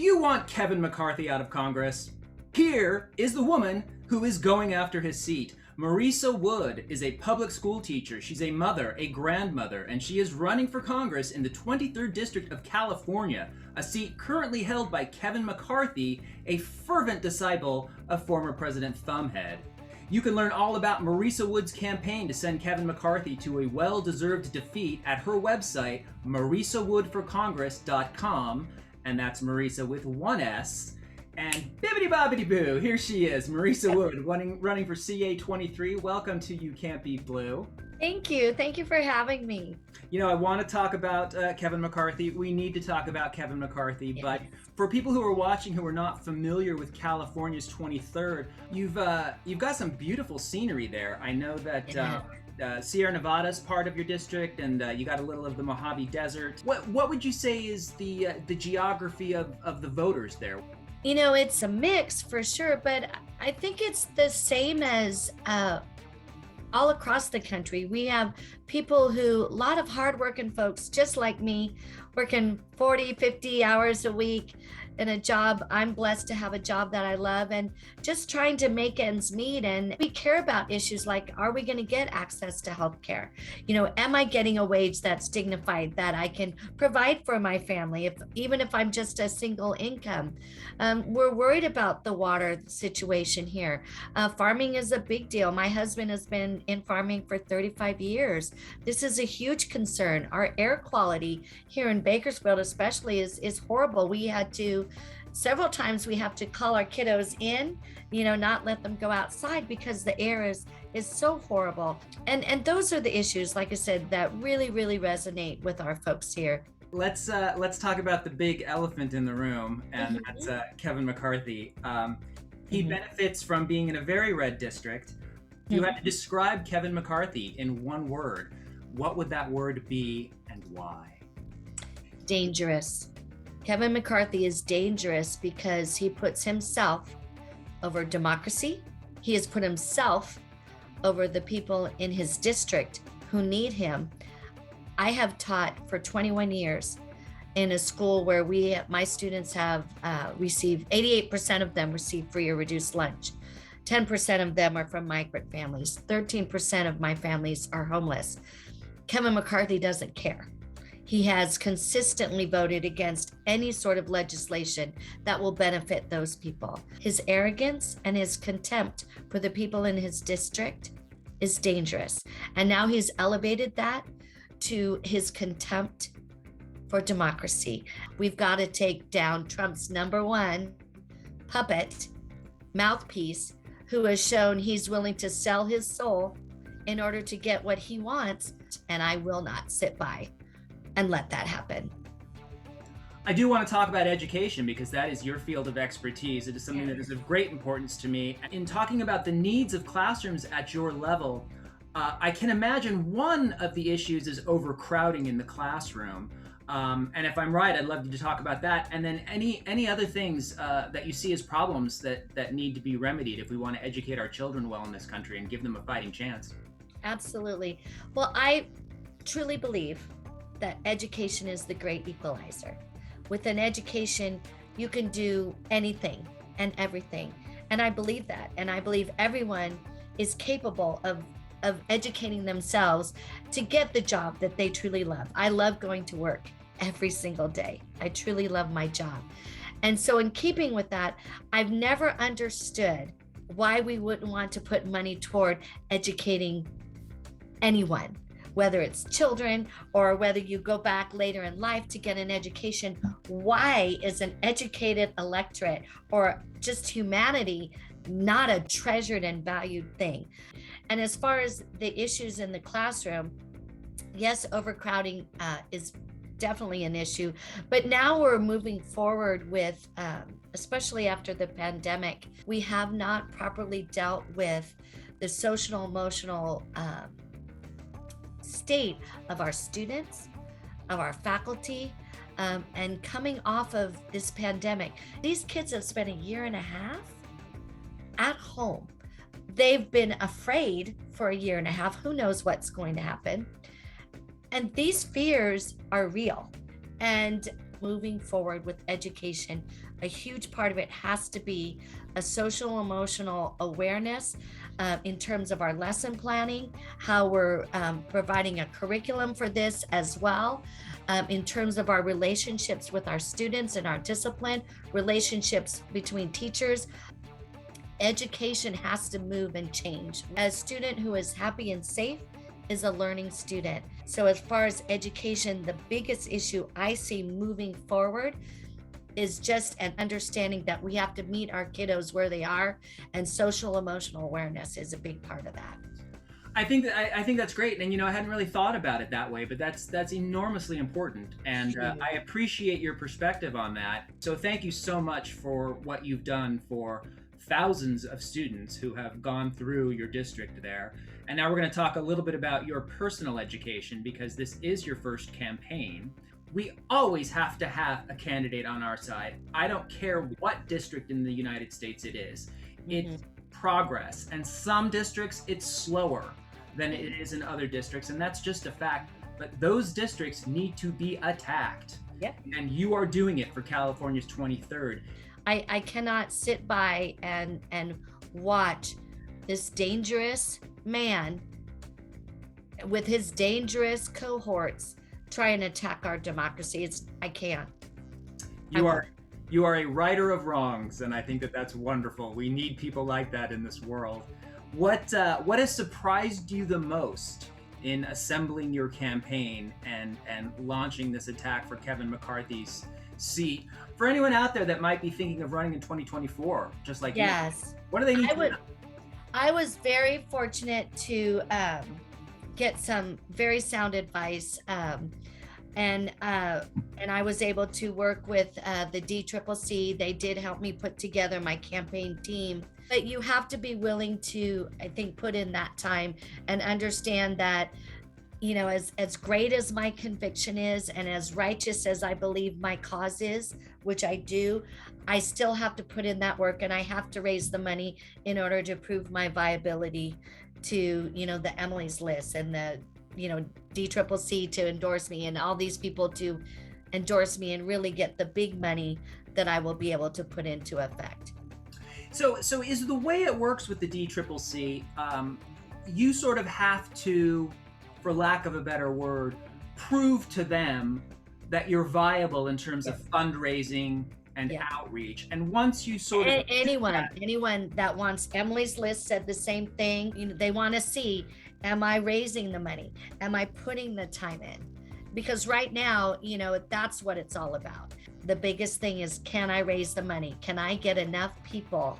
Do you want Kevin McCarthy out of Congress? Here is the woman who is going after his seat. Marisa Wood is a public school teacher. She's a mother, a grandmother, and she is running for Congress in the 23rd District of California, a seat currently held by Kevin McCarthy, a fervent disciple of former President Thumbhead. You can learn all about Marisa Wood's campaign to send Kevin McCarthy to a well-deserved defeat at her website, marisawoodforcongress.com, and that's Marisa with one S. And bibbidi-bobbidi-boo, here she is, Marisa Wood, running for CA-23. Welcome to YouCantBeatBlue. Thank you. Thank you for having me. You know, I want to talk about Kevin McCarthy. We need to talk about Kevin McCarthy, Yes. but for people who are watching who are not familiar with California's 23rd, you've got some beautiful scenery there. I know that Sierra Nevada is part of your district, and you got a little of the Mojave Desert. What would you say is the geography of the voters there? You know, it's a mix for sure, but I think it's the same as all across the country. We have people a lot of hardworking folks just like me, working 40, 50 hours a week in a job. I'm blessed to have a job that I love and just trying to make ends meet. And we care about issues like, are we going to get access to healthcare? You know, am I getting a wage that's dignified that I can provide for my family, even if I'm just a single income? We're worried about the water situation here. Farming is a big deal. My husband has been in farming for 35 years. This is a huge concern. Our air quality here in Bakersfield especially is horrible. Several times we have to call our kiddos in, not let them go outside because the air is so horrible. And those are the issues, like I said, that really, really resonate with our folks here. Let's talk about the big elephant in the room, and that's Kevin McCarthy. He benefits from being in a very red district. If you had to describe Kevin McCarthy in one word, what would that word be and why? Dangerous. Kevin McCarthy is dangerous because he puts himself over democracy. He has put himself over the people in his district who need him. I have taught for 21 years in a school where my students have received, 88% of them receive free or reduced lunch. 10% of them are from migrant families. 13% of my families are homeless. Kevin McCarthy doesn't care. He has consistently voted against any sort of legislation that will benefit those people. His arrogance and his contempt for the people in his district is dangerous. And now he's elevated that to his contempt for democracy. We've got to take down Trump's number one puppet, mouthpiece, who has shown he's willing to sell his soul in order to get what he wants. And I will not sit by and let that happen. I do want to talk about education because that is your field of expertise. It is something that is of great importance to me. In talking about the needs of classrooms at your level, I can imagine one of the issues is overcrowding in the classroom. And if I'm right, I'd love you to talk about that. And then any other things that you see as problems that need to be remedied if we want to educate our children well in this country and give them a fighting chance. Absolutely. Well, I truly believe that education is the great equalizer. With an education, you can do anything and everything. And I believe that. And I believe everyone is capable of educating themselves to get the job that they truly love. I love going to work every single day. I truly love my job. And so in keeping with that, I've never understood why we wouldn't want to put money toward educating anyone, whether it's children or whether you go back later in life to get an education. Why is an educated electorate or just humanity not a treasured and valued thing? And as far as the issues in the classroom, yes, overcrowding is definitely an issue, but now we're moving forward with, especially after the pandemic, we have not properly dealt with the social emotional state of our students, of our faculty, and coming off of this pandemic. These kids have spent a year and a half at home. They've been afraid for a year and a half. Who knows what's going to happen? And these fears are real. And moving forward with education, a huge part of it has to be a social emotional awareness in terms of our lesson planning, how we're providing a curriculum for this as well, in terms of our relationships with our students and our discipline, relationships between teachers. Education has to move and change. A student who is happy and safe is a learning student. So as far as education, the biggest issue I see moving forward is just an understanding that we have to meet our kiddos where they are, and social emotional awareness is a big part of that. I think that's great, and I hadn't really thought about it that way, but that's enormously important, and I appreciate your perspective on that. So thank you so much for what you've done for thousands of students who have gone through your district there. And now we're going to talk a little bit about your personal education, because this is your first campaign. We always have to have a candidate on our side. I don't care what district in the United States it is. It's progress. And some districts, it's slower than it is in other districts. And that's just a fact. But those districts need to be attacked. Yep. And you are doing it for California's 23rd. I cannot sit by and watch this dangerous man with his dangerous cohorts try and attack our democracy. I can't. You are a righter of wrongs, and I think that's wonderful. We need people like that in this world. What has surprised you the most in assembling your campaign and launching this attack for Kevin McCarthy's seat? For anyone out there that might be thinking of running in 2024, just like you, what do they need to know? I was very fortunate to get some very sound advice, and I was able to work with the DCCC. They did help me put together my campaign team. But you have to be willing to, I think, put in that time and understand that, as great as my conviction is and as righteous as I believe my cause is, which I do, I still have to put in that work, and I have to raise the money in order to prove my viability to, the Emily's List and the, DCCC to endorse me, and all these people to endorse me and really get the big money that I will be able to put into effect. So is the way it works with the DCCC, you sort of have to, for lack of a better word, prove to them that you're viable in terms of fundraising and outreach. And once you sort of anyone that wants, Emily's List said the same thing. They want to see, am I raising the money? Am I putting the time in? Because right now, that's what it's all about. The biggest thing is, can I raise the money? Can I get enough people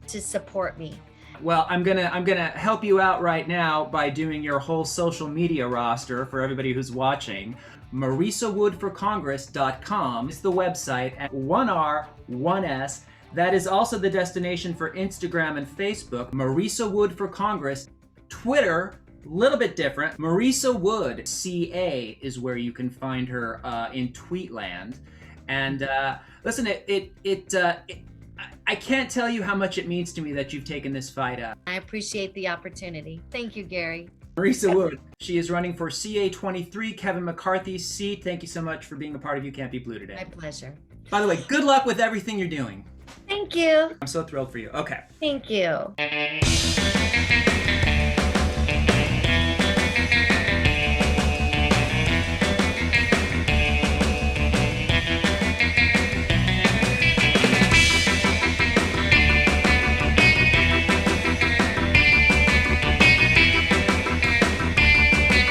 to support me? Well, I'm gonna help you out right now by doing your whole social media roster for everybody who's watching. MarisaWoodForCongress.com is the website, at 1R, 1S. That is also the destination for Instagram and Facebook. Marisa Wood for Congress. Twitter, a little bit different. Marisa Wood, CA, is where you can find her in Tweetland. And listen, I can't tell you how much it means to me that you've taken this fight up. I appreciate the opportunity. Thank you, Gary. Marisa Wood, she is running for CA-23, Kevin McCarthy's seat. Thank you so much for being a part of YouCantBeatBlue today. My pleasure. By the way, good luck with everything you're doing. Thank you. I'm so thrilled for you. Okay. Thank you.